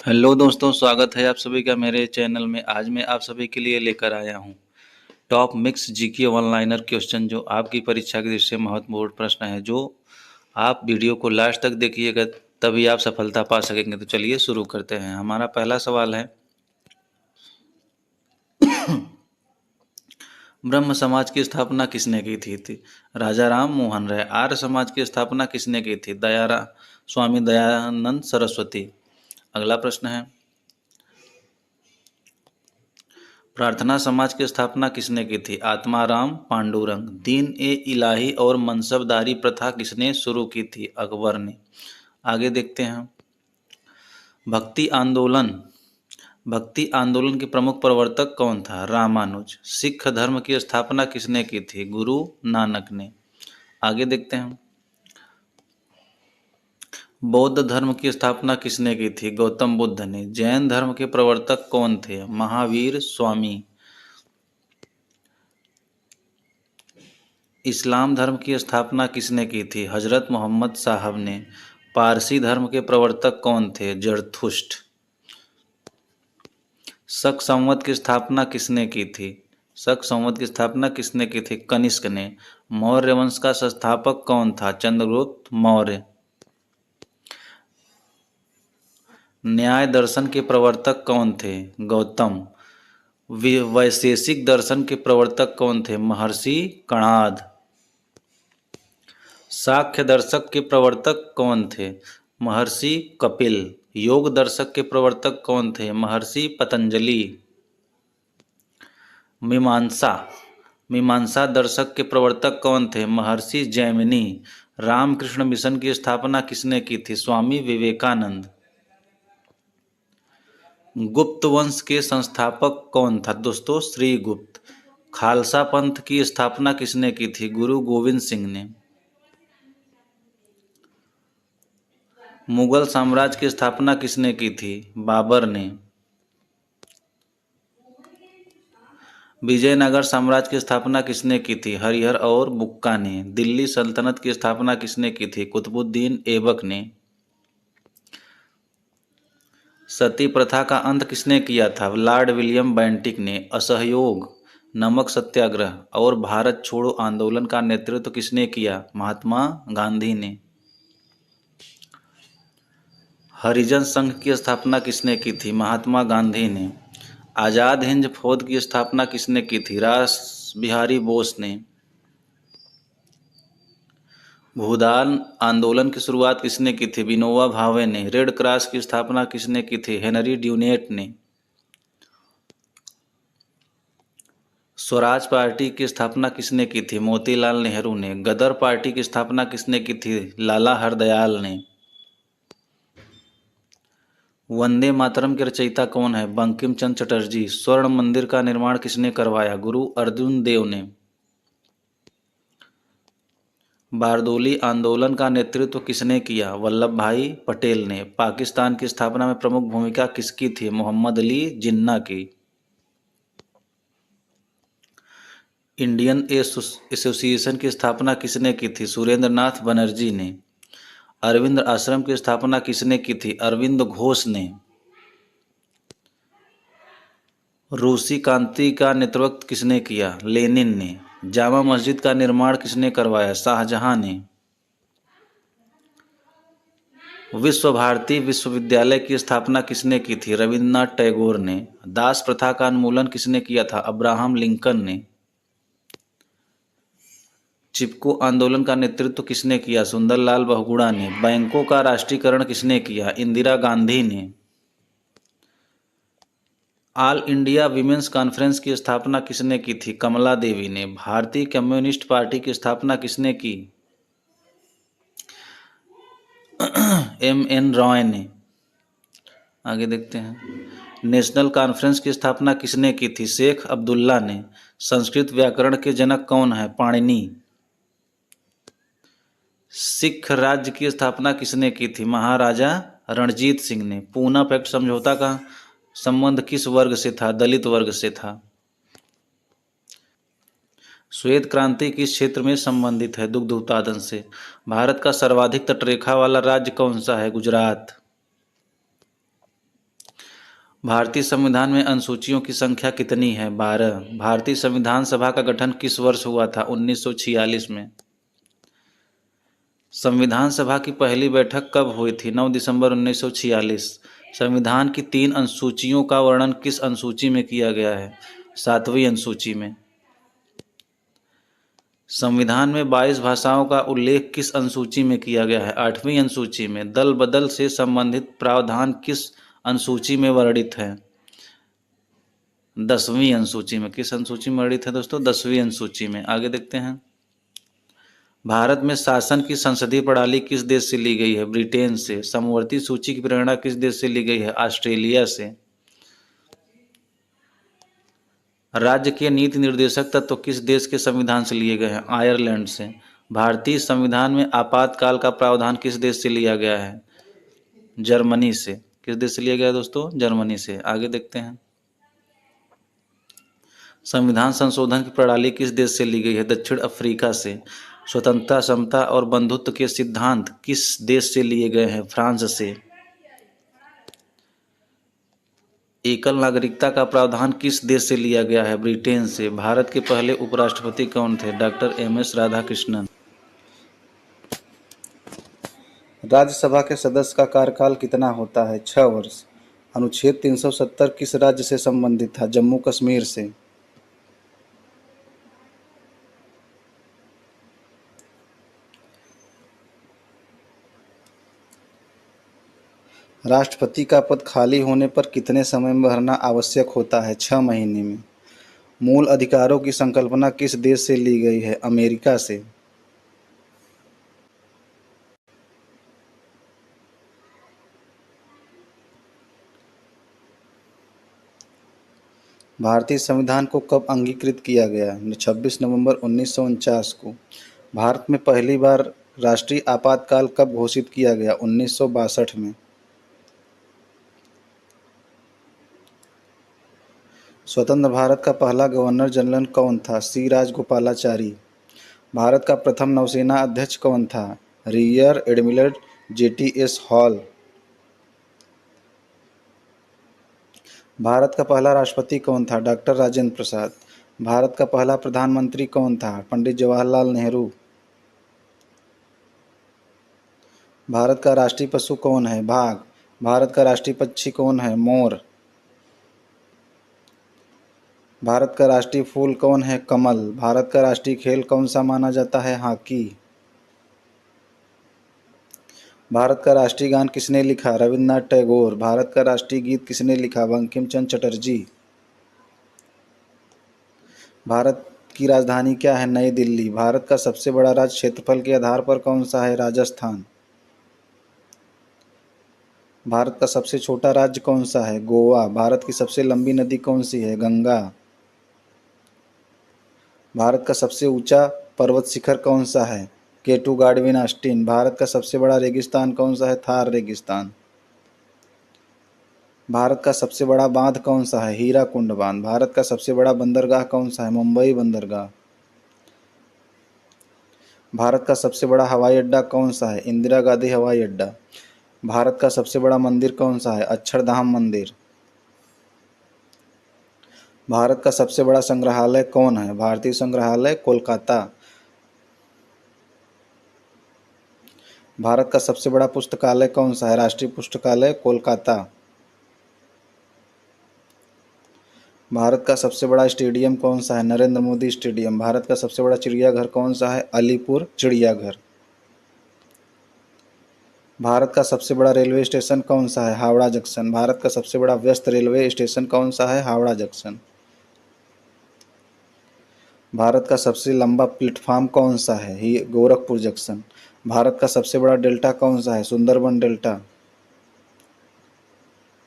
Hello दोस्तों, स्वागत है आप सभी का मेरे चैनल में। आज मैं आप सभी के लिए लेकर आया हूँ top mix GK one liner question, जो आपकी परीक्षा की दृष्टि से महत्वपूर्ण प्रश्न है। जो आप वीडियो को लास्ट तक देखिएगा तभी आप सफलता पा सकेंगे। तो चलिए शुरू करते हैं। हमारा पहला सवाल है, ब्रह्म समाज की स्थापना किसने की थी? राजा राम मोहन राय। आर्य समाज की स्थापना किसने की थी? स्वामी दयानंद सरस्वती। अगला प्रश्न है, प्रार्थना समाज की स्थापना किसने की थी? आत्माराम पांडुरंग। दीन ए इलाही और मनसबदारी प्रथा किसने शुरू की थी? अकबर ने। आगे देखते हैं, भक्ति आंदोलन भक्ति आंदोलन के प्रमुख प्रवर्तक कौन था? रामानुज। सिख धर्म की स्थापना किसने की थी? गुरु नानक ने। आगे देखते हैं, बौद्ध धर्म की स्थापना किसने की थी? गौतम बुद्ध ने। जैन धर्म के प्रवर्तक कौन थे? महावीर स्वामी। इस्लाम धर्म की स्थापना किसने की थी? हजरत मोहम्मद साहब ने। पारसी धर्म के प्रवर्तक कौन थे? जरथुष्ट। शक संवत की स्थापना किसने की थी? शक संवत की स्थापना किसने की थी? कनिष्क ने। मौर्य वंश का संस्थापक कौन था? चंद्रगुप्त मौर्य। न्याय दर्शन के प्रवर्तक कौन थे? गौतम। वैशेषिक दर्शन के प्रवर्तक कौन थे? महर्षि कणाद। सांख्य दर्शक के प्रवर्तक कौन थे? महर्षि कपिल। योग दर्शक के प्रवर्तक कौन थे? महर्षि पतंजलि। मीमांसा मीमांसा दर्शक के प्रवर्तक कौन थे? महर्षि जैमिनी। रामकृष्ण मिशन की स्थापना किसने की थी? स्वामी विवेकानंद। गुप्त वंश के संस्थापक कौन था? दोस्तों, श्री गुप्त। खालसा पंथ की स्थापना किसने की थी? गुरु गोविंद सिंह ने। मुगल साम्राज्य की स्थापना किसने की थी? बाबर ने। विजयनगर साम्राज्य की स्थापना किसने की थी? हरिहर और बुक्का ने। दिल्ली सल्तनत की स्थापना किसने की थी? कुतुबुद्दीन ऐबक ने। सती प्रथा का अंत किसने किया था? लॉर्ड विलियम बेंटिक ने। असहयोग, नमक सत्याग्रह और भारत छोड़ो आंदोलन का नेतृत्व किसने किया? महात्मा गांधी ने। हरिजन संघ की स्थापना किसने की थी? महात्मा गांधी ने। आज़ाद हिंद फौज की स्थापना किसने की थी? रास बिहारी बोस ने। भूदान आंदोलन की शुरुआत किसने की थी? विनोबा भावे ने। रेड क्रॉस की स्थापना किसने की थी? हेनरी ड्यूनेट ने। स्वराज पार्टी की स्थापना किसने की थी? मोतीलाल नेहरू ने। गदर पार्टी की स्थापना किसने की थी? लाला हरदयाल ने। वंदे मातरम के रचयिता कौन है? बंकिम चंद्र चटर्जी। स्वर्ण मंदिर का निर्माण किसने करवाया? गुरु अर्जुन देव ने। बारदोली आंदोलन का नेतृत्व किसने किया? वल्लभ भाई पटेल ने। पाकिस्तान की स्थापना में प्रमुख भूमिका किसकी थी? मोहम्मद अली जिन्ना की। इंडियन एसोसिएशन की स्थापना किसने की थी? सुरेंद्र नाथ बनर्जी ने। अरविंद आश्रम की स्थापना किसने की थी? अरविंद घोष ने। रूसी क्रांति का नेतृत्व किसने किया? लेनिन ने। जामा मस्जिद का निर्माण किसने करवाया? शाहजहां ने। विश्व भारती विश्वविद्यालय की स्थापना किसने की थी? रविन्द्रनाथ टैगोर ने। दास प्रथा का उन्मूलन किसने किया था? अब्राहम लिंकन ने। चिपको आंदोलन का नेतृत्व किसने किया? सुंदरलाल बहुगुणा ने। बैंकों का राष्ट्रीयकरण किसने किया? इंदिरा गांधी ने। ऑल इंडिया विमेंस कॉन्फ्रेंस की स्थापना किसने की थी? कमला देवी ने। भारतीय कम्युनिस्ट पार्टी की स्थापना किसने की? एम.एन. रॉय ने। आगे देखते हैं, नेशनल कॉन्फ्रेंस की स्थापना किसने की थी? शेख अब्दुल्ला ने। संस्कृत व्याकरण के जनक कौन है? पाणिनि। सिख राज्य की स्थापना किसने की थी? महाराजा रणजीत सिंह ने। पूना पैक्ट समझौता का संबंध किस वर्ग से था? दलित वर्ग से था। श्वेत क्रांति किस क्षेत्र में संबंधित है? दुग्ध उत्पादन से। भारत का सर्वाधिक तटरेखा वाला राज्य कौन सा है? गुजरात। भारतीय संविधान में अनुसूचियों की संख्या कितनी है? 12। भारतीय संविधान सभा का गठन किस वर्ष हुआ था? 1946 में। संविधान सभा की पहली बैठक कब हुई थी? 9 दिसंबर 1946। संविधान की 3 अनुसूचियों का वर्णन किस अनुसूची में किया गया है? 7वीं अनुसूची में। संविधान में 22 भाषाओं का उल्लेख किस अनुसूची में किया गया है? 8वीं अनुसूची में। दल बदल से संबंधित प्रावधान किस अनुसूची में वर्णित है? 10वीं अनुसूची में। किस अनुसूची में वर्णित है दोस्तों? 10वीं अनुसूची में। आगे देखते हैं। भारत में शासन की संसदीय प्रणाली किस देश से ली गई है? ब्रिटेन से। समवर्ती सूची की प्रेरणा किस देश से ली गई है? ऑस्ट्रेलिया से। राज्य के नीति निर्देशक तत्व किस देश के संविधान से लिए गए हैं? आयरलैंड से। भारतीय संविधान में आपातकाल का प्रावधान किस देश से लिया गया है? जर्मनी से। किस देश से लिया गया है दोस्तों? जर्मनी से। आगे देखते हैं। संविधान संशोधन की प्रणाली किस देश से ली गई है? दक्षिण अफ्रीका से। स्वतंत्रता, समता और बंधुत्व के सिद्धांत किस देश से लिए गए हैं? फ्रांस से। एकल नागरिकता का प्रावधान किस देश से लिया गया है? ब्रिटेन से। भारत के पहले उपराष्ट्रपति कौन थे? Doctor MS. राधाकृष्णन। राज्यसभा के सदस्य का कार्यकाल कितना होता है? 6 वर्ष। अनुच्छेद 370 किस राज्य से संबंधित था? जम्मू कश्मीर से। राष्ट्रपति का पद खाली होने पर कितने समय में भरना आवश्यक होता है? 6 महीने में। मूल अधिकारों की संकल्पना किस देश से ली गई है? अमेरिका से। भारतीय संविधान को कब अंगीकृत किया गया? 26 नवंबर 1949 को। भारत में पहली बार राष्ट्रीय आपातकाल कब घोषित किया गया? 1962 में। स्वतंत्र भारत का पहला गवर्नर जनरल कौन था? सी राजगोपालाचारी। भारत का प्रथम नौसेना अध्यक्ष कौन था? Rear admiral JTS hall. Bharat का पहला राष्ट्रपति कौन था? डॉक्टर राजेंद्र प्रसाद। भारत का पहला प्रधानमंत्री कौन था? पंडित जवाहरलाल नेहरू। भारत का राष्ट्रीय पशु कौन है? बाघ। भारत का राष्ट्रीय पक्षी कौन है? मोर। भारत का राष्ट्रीय फूल कौन है? कमल। भारत का राष्ट्रीय खेल कौन सा माना जाता है? हॉकी। भारत का राष्ट्रीय गान किसने लिखा? रविन्द्रनाथ टैगोर। भारत का राष्ट्रीय गीत किसने लिखा? बंकिम चंद्र चटर्जी। भारत की राजधानी क्या है? नई दिल्ली। भारत का सबसे बड़ा राज्य क्षेत्रफल के आधार पर कौन सा है? राजस्थान। भारत का सबसे छोटा राज्य कौन सा है? गोवा। भारत की सबसे लंबी नदी कौन सी है? गंगा। भारत का सबसे ऊंचा पर्वत शिखर कौन सा है? केटू गाडविन ऑस्टिन। भारत का सबसे बड़ा रेगिस्तान कौन सा है? थार रेगिस्तान। भारत का सबसे बड़ा बांध कौन सा है? हीराकुंड बांध। भारत का सबसे बड़ा बंदरगाह कौन सा है? मुंबई बंदरगाह। भारत का सबसे बड़ा हवाई अड्डा कौन सा है? इंदिरा गांधी हवाई अड्डा। भारत का सबसे बड़ा मंदिर कौन सा है? अक्षरधाम मंदिर। भारत का सबसे बड़ा संग्रहालय कौन है? भारतीय संग्रहालय, कोलकाता। भारत का सबसे बड़ा पुस्तकालय कौन सा है? राष्ट्रीय पुस्तकालय, कोलकाता। भारत का सबसे बड़ा स्टेडियम कौन सा है? नरेंद्र मोदी स्टेडियम। भारत का सबसे बड़ा चिड़ियाघर कौन सा है? अलीपुर चिड़ियाघर। भारत का सबसे बड़ा रेलवे स्टेशन कौन सा है? हावड़ा जंक्शन। भारत का सबसे बड़ा व्यस्त रेलवे स्टेशन कौन सा है? हावड़ा जंक्शन। भारत का सबसे लंबा प्लेटफार्म कौन सा है? गोरखपुर जंक्शन। भारत का सबसे बड़ा डेल्टा कौन सा है? सुंदरबन डेल्टा।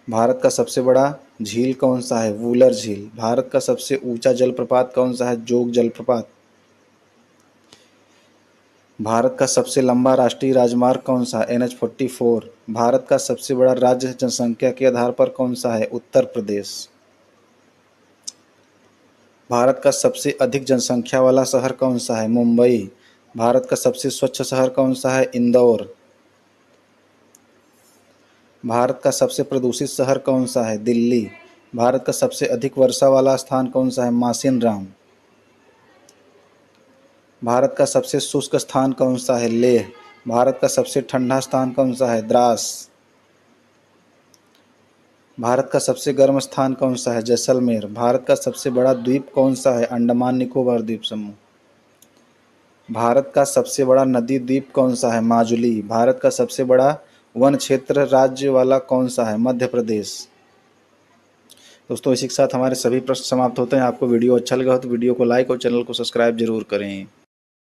भारत का सबसे बड़ा झील कौन सा है? वूलर झील। भारत का सबसे ऊंचा जलप्रपात कौन सा है? जोग जलप्रपात। भारत का सबसे लंबा राष्ट्रीय राजमार्ग कौन सा है? NH-44। भारत का सबसे बड़ा राज्य जनसंख्या के आधार पर कौन सा है? उत्तर प्रदेश। भारत का सबसे अधिक जनसंख्या वाला शहर कौन सा है? मुंबई। भारत का सबसे स्वच्छ शहर कौन सा है? इंदौर। भारत का सबसे प्रदूषित शहर कौन सा है? दिल्ली। भारत का सबसे अधिक वर्षा वाला स्थान कौन सा है? मासिनराम। भारत का सबसे शुष्क स्थान कौन सा है? लेह। भारत का सबसे ठंडा स्थान कौन सा है? द्रास। भारत का सबसे गर्म स्थान कौन सा है? जैसलमेर। भारत का सबसे बड़ा द्वीप कौन सा है? अंडमान निकोबार द्वीप समूह। भारत का सबसे बड़ा नदी द्वीप कौन सा है? माजुली। भारत का सबसे बड़ा वन क्षेत्र राज्य वाला कौन सा है? मध्य प्रदेश। दोस्तों इसी के साथ हमारे सभी प्रश्न समाप्त होते हैं। आपको वीडियो अच्छा लगा हो तो वीडियो को लाइक और चैनल को सब्सक्राइब जरूर करें।